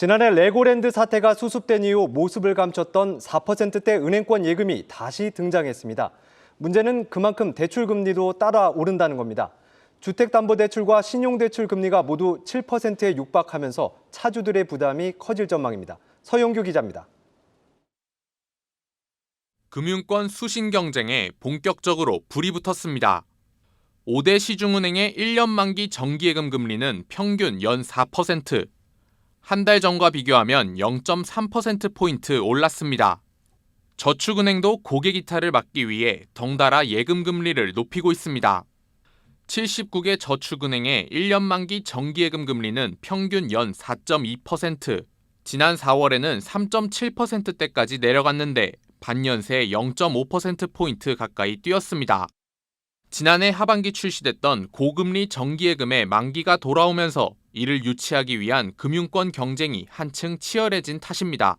지난해 레고랜드 사태가 수습된 이후 모습을 감췄던 4%대 은행권 예금이 다시 등장했습니다. 문제는 그만큼 대출금리도 따라 오른다는 겁니다. 주택담보대출과 신용대출 금리가 모두 7%에 육박하면서 차주들의 부담이 커질 전망입니다. 서영규 기자입니다. 금융권 수신 경쟁에 본격적으로 불이 붙었습니다. 5대 시중은행의 1년 만기 정기예금 금리는 평균 연 4%, 한 달 전과 비교하면 0.3%포인트 올랐습니다. 저축은행도 고객 이탈을 막기 위해 덩달아 예금 금리를 높이고 있습니다. 79개 저축은행의 1년 만기 정기예금 금리는 평균 연 4.2%, 지난 4월에는 3.7%대까지 내려갔는데 반년 새 0.5%포인트 가까이 뛰었습니다. 지난해 하반기 출시됐던 고금리 정기예금의 만기가 돌아오면서 이를 유치하기 위한 금융권 경쟁이 한층 치열해진 탓입니다.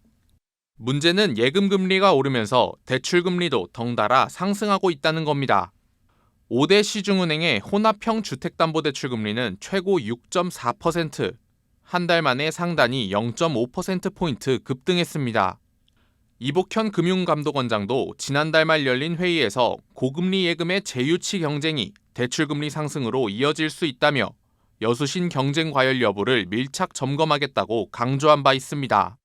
문제는 예금 금리가 오르면서 대출 금리도 덩달아 상승하고 있다는 겁니다. 5대 시중은행의 혼합형 주택담보대출 금리는 최고 6.4%, 한 달 만에 상단이 0.5%포인트 급등했습니다. 이복현 금융감독원장도 지난달 말 열린 회의에서 고금리 예금의 재유치 경쟁이 대출금리 상승으로 이어질 수 있다며 여수신 경쟁 과열 여부를 밀착 점검하겠다고 강조한 바 있습니다.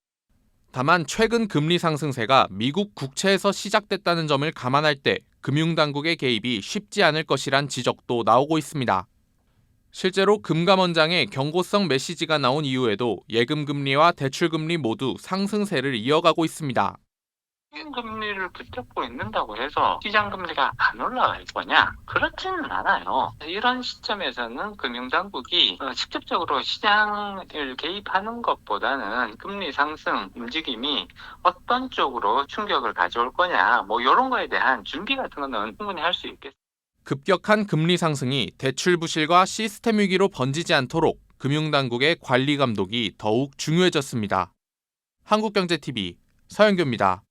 다만 최근 금리 상승세가 미국 국채에서 시작됐다는 점을 감안할 때 금융당국의 개입이 쉽지 않을 것이란 지적도 나오고 있습니다. 실제로 금감원장의 경고성 메시지가 나온 이후에도 예금금리와 대출금리 모두 상승세를 이어가고 있습니다. 금리를 붙잡고 있는다고 해서 시장 금리가 안 올라갈 거냐? 그렇지는 않아요. 이런 시점에서는 금융당국이 직접적으로 시장을 개입하는 것보다는 금리 상승 움직임이 어떤 쪽으로 충격을 가져올 거냐, 이런 거에 대한 준비 같은 거는 충분히 할 수 있겠습니다. 급격한 금리 상승이 대출 부실과 시스템 위기로 번지지 않도록 금융당국의 관리 감독이 더욱 중요해졌습니다. 한국경제TV 서영규입니다.